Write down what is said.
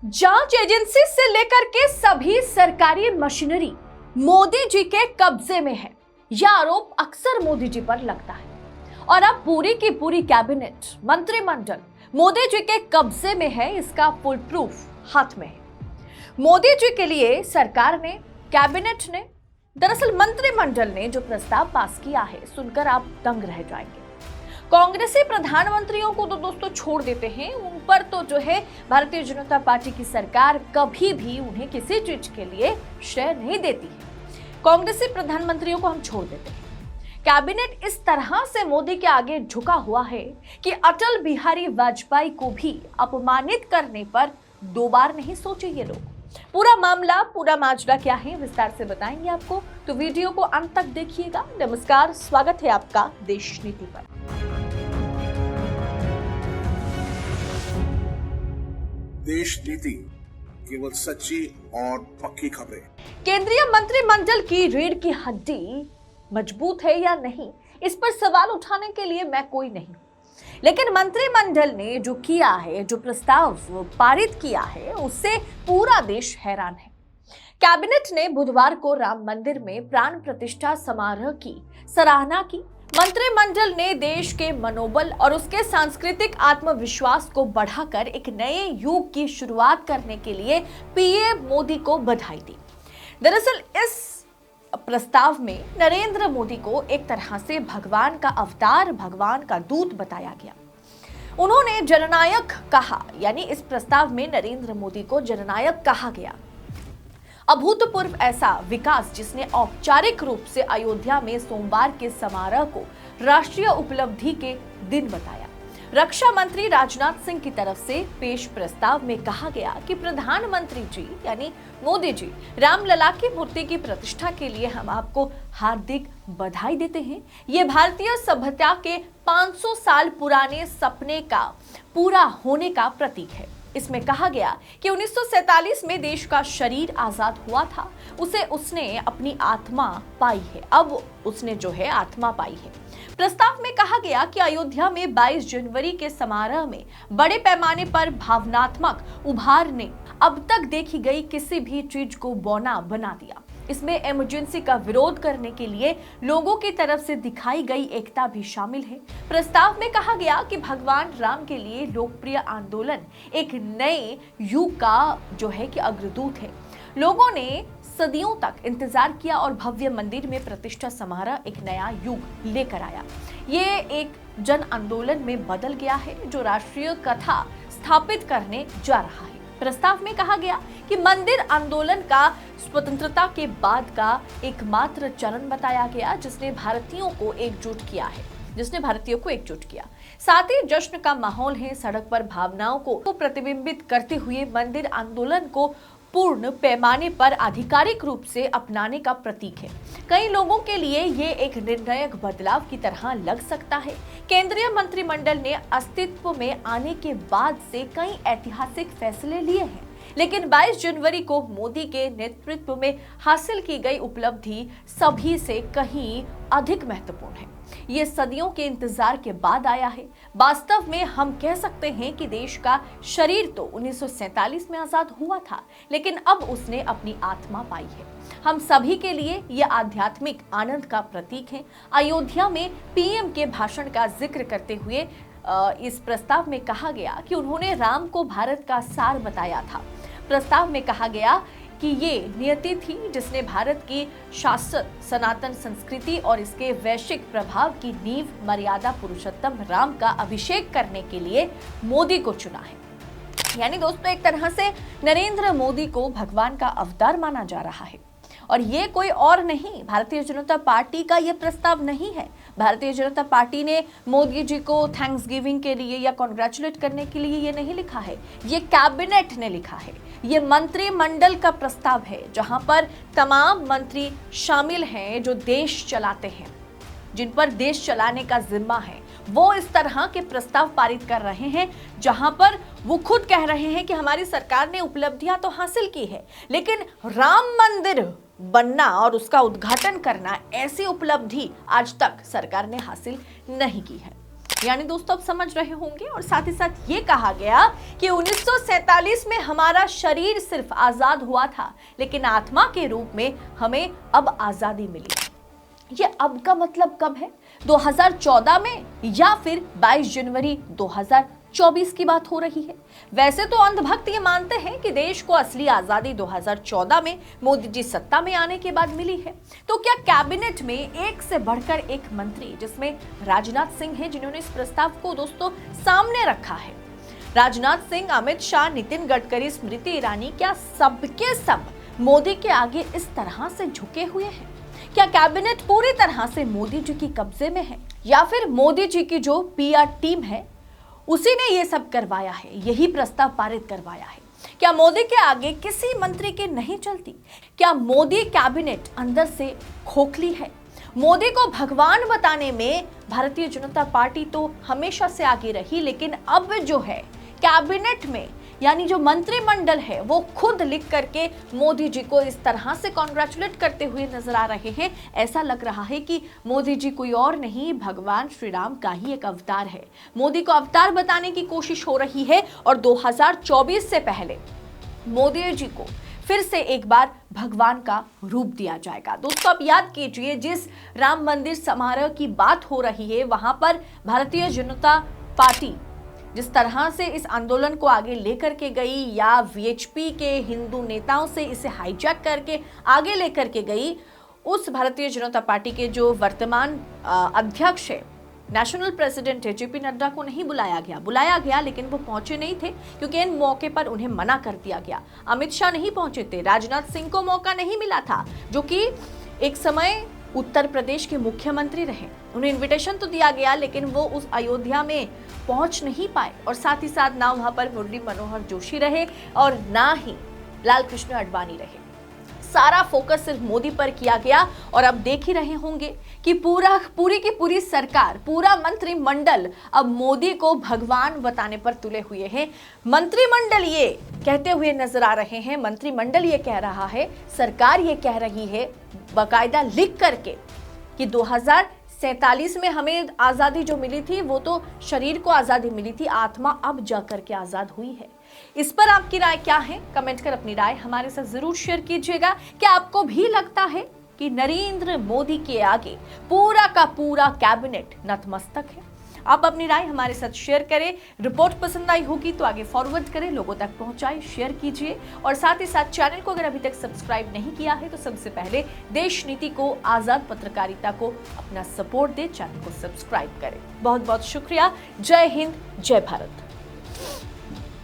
जांच एजेंसी से लेकर के सभी सरकारी मशीनरी मोदी जी के कब्जे में है। यह आरोप अक्सर मोदी जी पर लगता है और अब पूरी की पूरी कैबिनेट मंत्रिमंडल मोदी जी के कब्जे में है। इसका फुल प्रूफ हाथ में है। मोदी जी के लिए सरकार ने, कैबिनेट ने, दरअसल मंत्रिमंडल ने जो प्रस्ताव पास किया है, सुनकर आप दंग रह जाएंगे। कांग्रेसी प्रधानमंत्रियों को तो दोस्तों छोड़ देते हैं, उन पर तो जो है भारतीय जनता पार्टी की सरकार कभी भी उन्हें किसी चीज के लिए श्रेय नहीं देती है। कांग्रेसी प्रधानमंत्रियों को हम छोड़ देते हैं। कैबिनेट इस तरह से मोदी के आगे झुका हुआ है कि अटल बिहारी वाजपेयी को भी अपमानित करने पर दो बार नहीं सोचे ये लोग। पूरा माजरा क्या है, विस्तार से बताएंगे आपको, तो वीडियो को अंत तक देखिएगा। नमस्कार, स्वागत है आपका देश नीति पर। देश नीति, केवल सच्ची और पक्की खबरें। केंद्रीय मंत्रिमंडल की रीढ़ की हड्डी मजबूत है या नहीं, इस पर सवाल उठाने के लिए मैं कोई नहीं, लेकिन मंत्रिमंडल ने जो किया है, जो प्रस्ताव पारित किया है, उससे पूरा देश हैरान है। कैबिनेट ने बुधवार को राम मंदिर में प्राण प्रतिष्ठा समारोह की सराहना की। मंत्रिमंडल ने देश के मनोबल और उसके सांस्कृतिक आत्मविश्वास को बढ़ाकर एक नए युग की शुरुआत करने के लिए पीएम मोदी को बधाई दी। दरअसल इस प्रस्ताव में नरेंद्र मोदी को एक तरह से भगवान का अवतार, भगवान का दूत बताया गया। उन्होंने जननायक कहा, यानी इस प्रस्ताव में नरेंद्र मोदी को जननायक कहा गया। अभूतपूर्व ऐसा विकास जिसने औपचारिक रूप से अयोध्या में सोमवार के समारोह को राष्ट्रीय उपलब्धि के दिन बताया। रक्षा मंत्री राजनाथ सिंह की तरफ से पेश प्रस्ताव में कहा गया कि प्रधानमंत्री जी यानी मोदी जी, रामलला की मूर्ति की प्रतिष्ठा के लिए हम आपको हार्दिक बधाई देते हैं। ये भारतीय सभ्यता के 500 साल पुराने सपने का पूरा होने का प्रतीक है। इसमें कहा गया कि 1947 में देश का शरीर आजाद हुआ था, उसने अपनी आत्मा पाई है। अब उसने जो है आत्मा पाई है। प्रस्ताव में कहा गया कि अयोध्या में 22 जनवरी के समारोह में बड़े पैमाने पर भावनात्मक उभार ने अब तक देखी गई किसी भी चीज को बौना बना दिया। इसमें इमरजेंसी का विरोध करने के लिए लोगों की तरफ से दिखाई गई एकता भी शामिल है। प्रस्ताव में कहा गया कि भगवान राम के लिए लोकप्रिय आंदोलन एक नए युग का जो है कि अग्रदूत है। लोगों ने सदियों तक इंतजार किया और भव्य मंदिर में प्रतिष्ठा समारोह एक नया युग लेकर आया। ये एक जन आंदोलन में बदल गया है जो राष्ट्रीय कथा स्थापित करने जा रहा है। प्रस्ताव में कहा गया कि मंदिर आंदोलन का स्वतंत्रता के बाद का एकमात्र चरण बताया गया जिसने भारतीयों को एकजुट किया। साथ ही जश्न का माहौल है। सड़क पर भावनाओं को प्रतिबिंबित करते हुए मंदिर आंदोलन को पूर्ण पैमाने पर आधिकारिक रूप से अपनाने का प्रतीक है। कई लोगों के लिए ये एक निर्णायक बदलाव की तरह लग सकता है। केंद्रीय मंत्रिमंडल ने अस्तित्व में आने के बाद से कई ऐतिहासिक फैसले लिए हैं, लेकिन 22 जनवरी को मोदी के नेतृत्व में हासिल की गई उपलब्धि सभी से कहीं अधिक महत्वपूर्ण है। ये सदियों के इंतजार के बाद आया है। वास्तव में हम कह सकते हैं कि देश का शरीर तो 1947 में आजाद हुआ था, लेकिन अब उसने अपनी आत्मा पाई है। हम सभी के लिए यह आध्यात्मिक आनंद का प्रतीक है। अयोध्या में पीएम के भाषण का जिक्र करते हुए इस प्रस्ताव में कहा गया कि उन्होंने राम को भारत का सार बताया था। प्रस्ताव में कहा गया कि ये नियति थी जिसने भारत की शाश्वत सनातन संस्कृति और इसके वैश्विक प्रभाव की नींव मर्यादा पुरुषोत्तम राम का अभिषेक करने के लिए मोदी को चुना है। यानी दोस्तों, एक तरह से नरेंद्र मोदी को भगवान का अवतार माना जा रहा है और ये कोई और नहीं, भारतीय जनता पार्टी का ये प्रस्ताव नहीं है। भारतीय जनता पार्टी ने मोदी जी को थैंक्स गिविंग के लिए या कॉन्ग्रेचुलेट करने के लिए ये नहीं लिखा है, ये कैबिनेट ने लिखा है। ये मंत्रिमंडल का प्रस्ताव है जहां पर तमाम मंत्री शामिल हैं जो देश चलाते हैं, जिन पर देश चलाने का जिम्मा है। वो इस तरह के प्रस्ताव पारित कर रहे हैं जहां पर वो खुद कह रहे हैं कि हमारी सरकार ने उपलब्धियां तो हासिल की है, लेकिन राम मंदिर बनना और उसका उद्घाटन करना, ऐसी उपलब्धि आज तक सरकार ने हासिल नहीं की है। यानी दोस्तों आप समझ रहे होंगे। और साथ ही साथ ये कहा गया कि 1947 में हमारा शरीर सिर्फ आजाद हुआ था, लेकिन आत्मा के रूप में हमें अब आजादी मिली। ये अब का मतलब कब है? 2014 में या फिर 22 जनवरी 2024 की बात हो रही है। वैसे तो अंधभक्त ये मानते हैं कि देश को असली आजादी 2014 में मोदी जी सत्ता में आने के बाद मिली है। तो क्या कैबिनेट में एक से बढ़कर एक मंत्री, जिसमें राजनाथ सिंह है, जिन्होंने इस प्रस्ताव को दोस्तों सामने रखा है। राजनाथ सिंह, अमित शाह, नितिन गडकरी, स्मृति ईरानी, क्या सबके सब मोदी के आगे इस तरह से झुके हुए हैं? क्या कैबिनेट पूरी तरह से मोदी जी की कब्जे में है, या फिर मोदी जी की जो पीआर टीम है उसी ने ये सब करवाया है, यही प्रस्ताव पारित करवाया है? क्या मोदी के आगे किसी मंत्री की नहीं चलती? क्या मोदी कैबिनेट अंदर से खोखली है? मोदी को भगवान बताने में भारतीय जनता पार्टी तो हमेशा से आगे रही, लेकिन अब जो है कैबिनेट में यानी जो मंत्रिमंडल है वो खुद लिख करके मोदी जी को इस तरह से कॉन्ग्रेचुलेट करते हुए नजर आ रहे हैं। ऐसा लग रहा है कि मोदी जी कोई और नहीं, भगवान श्री राम का ही एक अवतार है। मोदी को अवतार बताने की कोशिश हो रही है और 2024 से पहले मोदी जी को फिर से एक बार भगवान का रूप दिया जाएगा। दोस्तों आप याद कीजिए, जिस राम मंदिर समारोह की बात हो रही है वहां पर भारतीय जनता पार्टी जिस तरह से इस आंदोलन को आगे लेकर के गई, या वीएचपी के हिंदू नेताओं से इसे हाईजैक करके आगे लेकर के गई, उस भारतीय जनता पार्टी के जो वर्तमान अध्यक्ष है, नेशनल प्रेसिडेंट है, जेपी नड्डा को नहीं बुलाया गया लेकिन वो पहुंचे नहीं थे, क्योंकि इन मौके पर उन्हें मना कर दिया गया। अमित शाह नहीं पहुंचे थे, राजनाथ सिंह को मौका नहीं मिला था, जो कि एक समय उत्तर प्रदेश के मुख्यमंत्री रहे। उन्हें इनविटेशन तो दिया गया, लेकिन वो उस अयोध्या में पहुंच नहीं पाए। और साथ ही साथ ना वहां पर मुरली मनोहर जोशी रहे और ना ही लाल कृष्ण आडवाणी रहे। सारा फोकस सिर्फ मोदी पर किया गया। और अब देख ही रहे होंगे कि पूरी की पूरी सरकार, पूरा मंत्रिमंडल अब मोदी को भगवान बताने पर तुले हुए हैं। मंत्रिमंडल ये कहते हुए नजर आ रहे हैं, मंत्रिमंडल ये कह रहा है, सरकार ये कह रही है बाकायदा लिख करके कि 2047 में हमें आजादी जो मिली थी वो तो शरीर को आजादी मिली थी, आत्मा अब जाकर के आजाद हुई है। इस पर आपकी राय क्या है? कमेंट कर अपनी राय हमारे साथ जरूर शेयर कीजिएगा। क्या आपको भी लगता है कि नरेंद्र मोदी के आगे पूरा का पूरा कैबिनेट नतमस्तक है? आप अपनी राय हमारे साथ शेयर करें। रिपोर्ट पसंद आई होगी तो आगे फॉरवर्ड करें, लोगों तक पहुंचाएं, शेयर कीजिए। और साथ ही साथ चैनल को अगर अभी तक सब्सक्राइब नहीं किया है तो सबसे पहले देश नीति को, आजाद पत्रकारिता को अपना सपोर्ट दे, चैनल को सब्सक्राइब करें। बहुत बहुत शुक्रिया। जय हिंद, जय भारत।